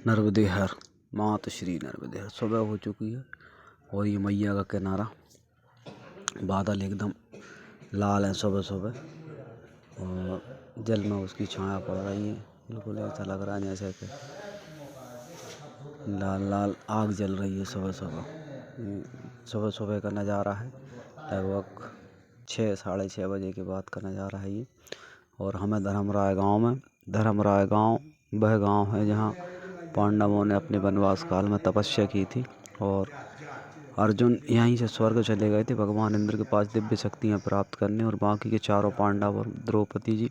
नर्मदे हर मात श्री नर्मदे हर। सुबह हो चुकी है और ये मैया का किनारा, बादल एकदम लाल है सुबह सुबह और जल में उसकी छाया पड़ रही है। बिल्कुल ऐसा लग रहा है जैसे कि लाल लाल आग जल रही है सुबह सुबह। सुबह सुबह का नज़ारा है, लगभग 6-6:30 बजे के बाद का नज़ारा है ये। और हमें धर्मराय गांव में, धर्मराय गांव वह गांव है जहां पांडवों ने अपने वनवास काल में तपस्या की थी और अर्जुन यहीं से स्वर्ग चले गए थे भगवान इंद्र के पास दिव्य शक्तियाँ प्राप्त करने, और बाकी के चारों पांडव और द्रौपदी जी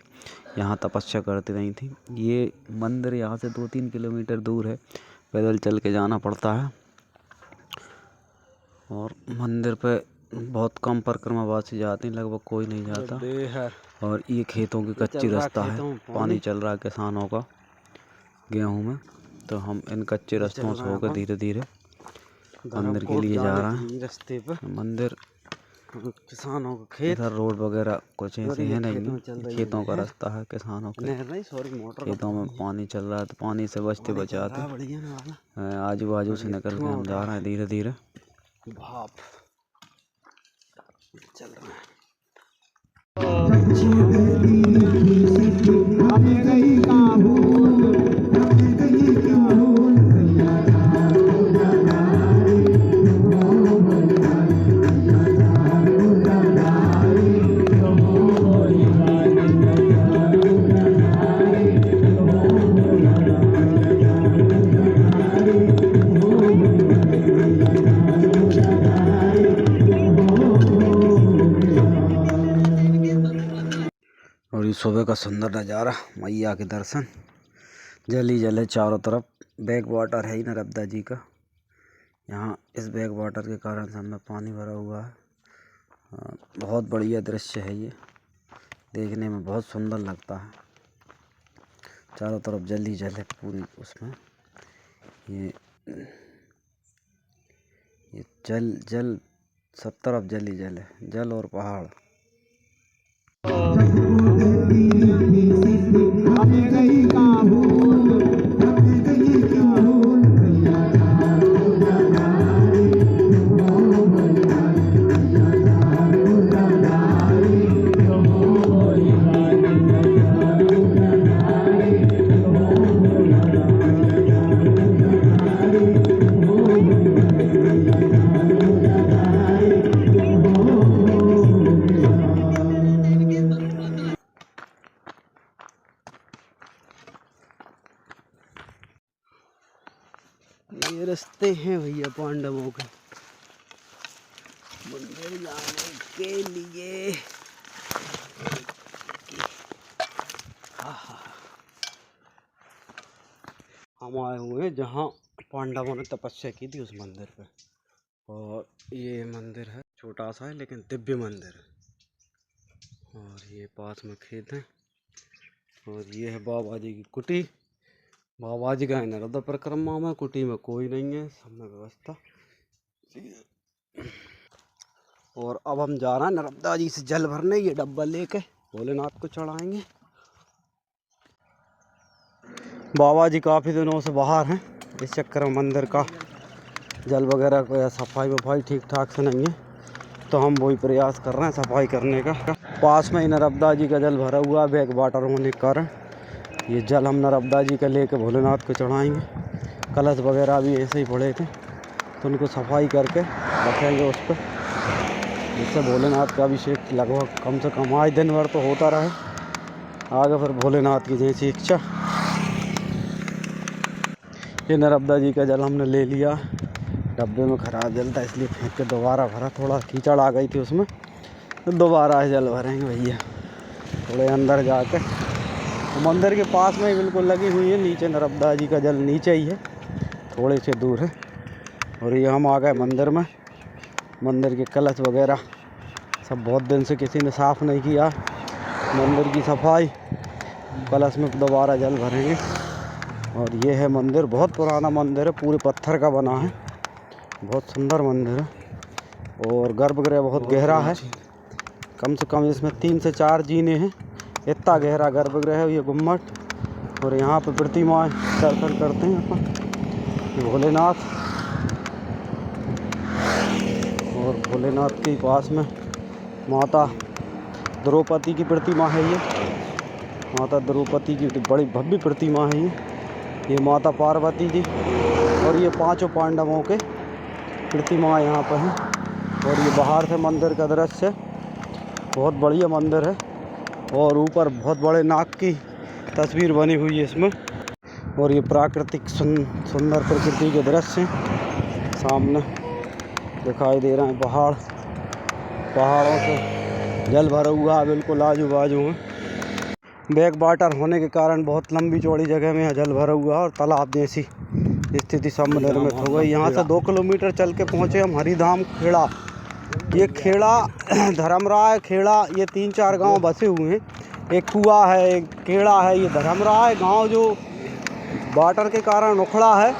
यहाँ तपस्या करती रही थी। ये मंदिर यहाँ से 2-3 किलोमीटर दूर है, पैदल चल के जाना पड़ता है और मंदिर पे बहुत कम परिक्रमावासी जाते हैं, लगभग कोई नहीं जाता। और ये खेतों की कच्ची रास्ता है, पानी चल रहा है किसानों का गेहूं में, तो हम इन कच्चे रास्तों से होकर धीरे धीरे मंदिर के लिए जा रहे हैं। रास्ते पे मंदिर, किसानों का खेत, इधर रोड वगैरह कुछ ऐसे है नहीं, खेतों का रास्ता है किसानों के। खेतों में पानी चल रहा है तो पानी से बचते बचाते आजू बाजू से निकल के हम जा रहे हैं धीरे धीरे। भाप चल रहा है। और ये सुबह का सुंदर नज़ारा, मैया के दर्शन, जल ही जल है चारों तरफ। बैक वाटर है ही नर्मदा जी का, यहाँ इस बैक वाटर के कारण सब में पानी भरा हुआ है। बहुत बढ़िया दृश्य है ये, देखने में बहुत सुंदर लगता है। चारों तरफ जल ही जल है पूरी उसमें। ये जल जल सब तरफ जल ही जल है, जल और पहाड़। ये रास्ते हैं भैया पांडवों के मंदिर जाने के लिए। हम आए हुए हैं जहाँ पांडवों ने तपस्या की थी, उस मंदिर पे। और ये मंदिर है, छोटा सा है लेकिन दिव्य मंदिर है। और ये पास में खेत है और ये है बाबा जी की कुटी। बाबा जी गए नर्मदा परिक्रमा में, कुटी में कोई नहीं है, सब में व्यवस्था। और अब हम जा रहे हैं नर्मदा जी से जल भरने, ये डब्बा लेके भोलेनाथ को चढ़ाएंगे। बाबा जी काफ़ी दिनों से बाहर हैं, इस चक्कर में मंदिर का जल वगैरह को या सफाई वफाई ठीक ठाक से नहीं है, तो हम वही प्रयास कर रहे हैं सफाई करने का। पास में ही नर्मदा जी का जल भरा हुआ, बैक वाटर होने के कारण ये जल हम नर्मदा जी का लेके भोलेनाथ को चढ़ाएंगे। कलश वगैरह भी ऐसे ही पड़े थे, तो उनको सफाई करके रखेंगे उस पर, जिससे भोलेनाथ का अभिषेक लगभग कम से कम आज दिन भर तो होता रहे, आगे फिर भोलेनाथ की जैसी इच्छा। ये नर्मदा जी का जल हमने ले लिया, डब्बे में ख़राब जल था इसलिए फेंक के दोबारा भरा, थोड़ा कीचड़ आ गई थी उसमें, तो दोबारा जल भरेंगे भैया थोड़े अंदर जाकर। तो मंदिर के पास में ही बिल्कुल लगी हुई है, नीचे नर्मदा जी का जल नीचे ही है, थोड़े से दूर है। और ये हम आ गए मंदिर में। मंदिर के कलश वगैरह सब बहुत दिन से किसी ने साफ़ नहीं किया, मंदिर की सफाई, कलश में दोबारा जल भरेंगे। और ये है मंदिर, बहुत पुराना मंदिर है, पूरे पत्थर का बना है, बहुत सुंदर मंदिर है। और गर्भगृह बहुत गहरा है, कम से कम इसमें 3 से 4 जीने हैं, इतना गहरा गर्भगृह है। ये गुम्मट और यहाँ पे प्रतिमा दर्शन करते हैं अपन, भोलेनाथ। और भोलेनाथ के पास में माता द्रौपदी की प्रतिमा है। ये माता द्रौपदी की बड़ी भव्य प्रतिमा है। ये माता पार्वती जी और ये पांचों पांडवों के प्रतिमा यहाँ पर हैं। और ये बाहर से मंदिर का दृश्य है, बहुत बढ़िया मंदिर है। और ऊपर बहुत बड़े नाग की तस्वीर बनी हुई है इसमें। और ये प्राकृतिक सुंदर प्रकृति के दृश्य हैं। सामने दिखाई दे रहे हैं पहाड़, पहाड़ों से जल भरा हुआ है, बिल्कुल आजू बाजू में। बैक वाटर होने के कारण बहुत लंबी चौड़ी जगह में यहाँ जल भरा हुआ है और तालाब जैसी स्थिति सब निर्मित हो गई। यहाँ से 2 किलोमीटर चल के पहुँचे हम हरिधाम खेड़ा। ये खेड़ा धर्मराय खेड़ा, ये 3-4 गांव बसे हुए हैं। एक कुआ है, एक खेड़ा है। ये धर्मराय गांव जो वाटर के कारण उखड़ा है,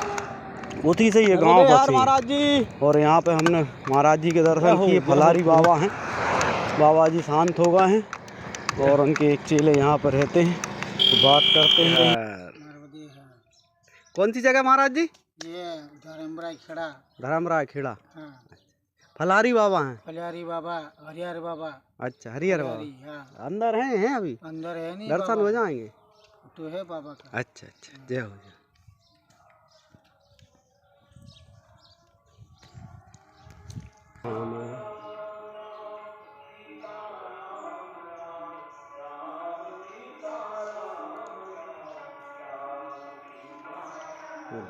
उसी से ये गांव बसे महाराज जी। और यहाँ पे हमने महाराज जी के दर्शन किए। फलारी बाबा हैं, बाबा जी शांत हो गए हैं और उनके एक चेले यहाँ पर रहते हैं, तो बात करते हैं। कौन सी जगह महाराज जी? ये धर्मराय खेड़ा। धर्मराय खेड़ा। हाँ। फलारी बाबा हैं। फलारी बाबा, हरिहर बाबा। अच्छा, हरिहर बाबा। हाँ। अंदर हैं अभी? अंदर है नहीं, दर्शन हो जाएंगे तो है बाबा का। अच्छा अच्छा, जय हो जय।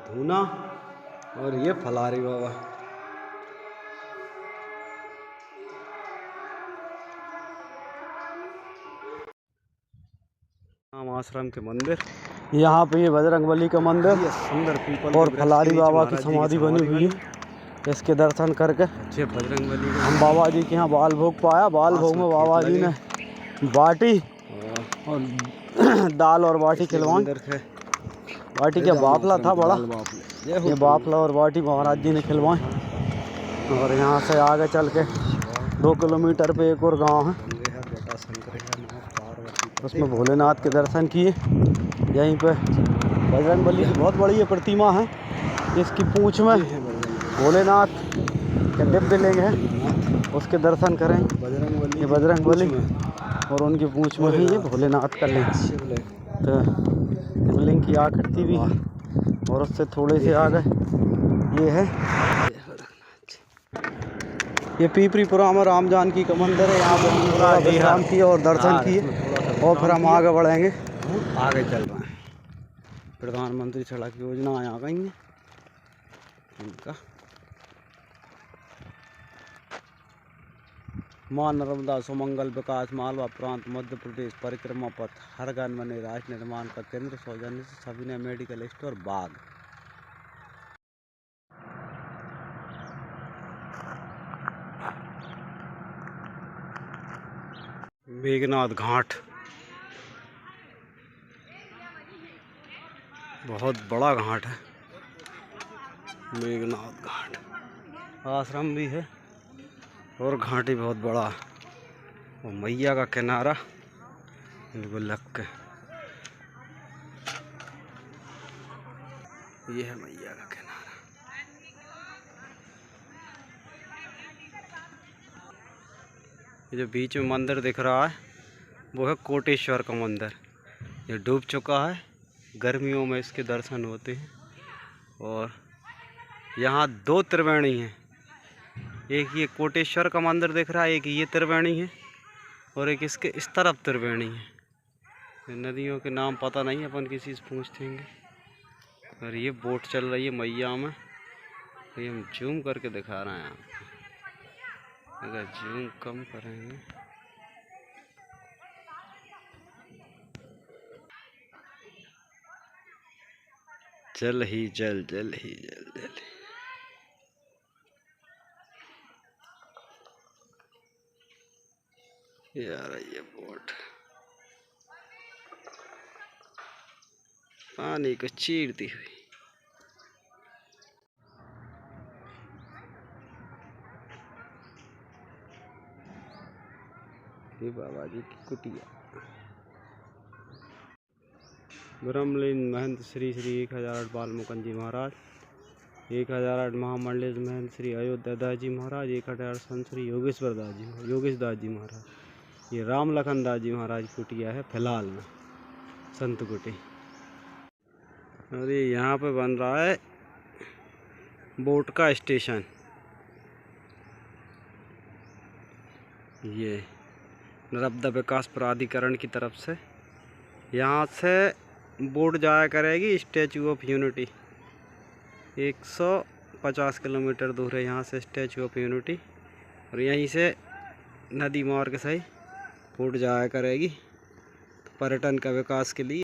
धूना और ये फलारी बाबा। आश्रम के मंदिर, यहाँ पे ये बजरंगबली का मंदिर, सुंदर पीपल और फलारी बाबा की समाधि बनी हुई है। इसके दर्शन करके बजरंगबली हम बाबा जी के यहाँ बाल भोग पाया। बाल भोग में बाबा जी ने बाटी और दाल और बाटी खिलवाई। बाटी क्या बाफला था बड़ा, ये बाफला और बाटी महाराज जी ने खिलवाई। और यहाँ से आगे चल के 2 किलोमीटर पे एक और गांव है, उसमें भोलेनाथ के दर्शन किए। यहीं पे बजरंगबली की बहुत बड़ी ये प्रतिमा है। इसकी पूंछ में भोलेनाथ के दिव्य लिंग है, उसके दर्शन करें। ये बजरंगबली और उनकी पूंछ में ही ये भोलेनाथ का लिंग। तो लिंग की आकृति भी और उससे थोड़े से आगे ये है, ये पीपरीपुरा में राम जानकी का मंदिर है। यहाँ पे हम थोड़ा विश्राम किए और दर्शन किए और फिर हम आगे बढ़ेंगे। आगे चल रहे हैं। प्रधानमंत्री सड़क योजना आ गई है इनका। मां नर्मदा सुमंगल विकास मालवा प्रांत मध्य प्रदेश परिक्रमा पथ हर घर बने राष्ट्र निर्माण का केंद्र सौजन्य से सभी ने मेडिकल स्टोर बाग। मेघनाथ घाट बहुत बड़ा घाट है। मेघनाथ घाट आश्रम भी है और घाट ही बहुत बड़ा। वो मैया का किनारा बिल्कुल लग के, ये है मैया का किनारा। ये जो बीच में मंदिर दिख रहा है वो है कोटेश्वर का मंदिर। ये डूब चुका है, गर्मियों में इसके दर्शन होते हैं। और यहाँ 2 त्रिवेणी हैं, एक ये कोटेश्वर का मंदिर दिख रहा है, एक ये त्रिवेणी है और एक इसके इस तरफ त्रिवेणी है। नदियों के नाम पता नहीं, अपन किसी से पूछेंगे। और ये बोट चल रही है मैया में, ये हम जूम करके दिखा रहे हैं आपको। अगर जूम कम करेंगे जल ही जल, जल ही जल, जल यार। ये बोट पानी को चीरती हुई। ये बाबा जी की कुटिया। ब्रह्मलीन महंत श्री श्री 1008 बाल मुकुंद जी महाराज, 1008 महामंडलेश महंत श्री अयोध्या दास जी महाराज, 1008 संत श्री योगेश दास जी महाराज। ये राम लखन दास जी महाराज कुटिया है फिलहाल में, संत कुटी। और ये यहाँ पे बन रहा है बोट का स्टेशन। ये नर्मदा विकास प्राधिकरण की तरफ से यहाँ से बोट जाया करेगी स्टैचू ऑफ यूनिटी। 150 किलोमीटर दूर है यहाँ से स्टैचू ऑफ यूनिटी, और यहीं से नदी मार्ग से बोट जाया करेगी पर्यटन का विकास के लिए।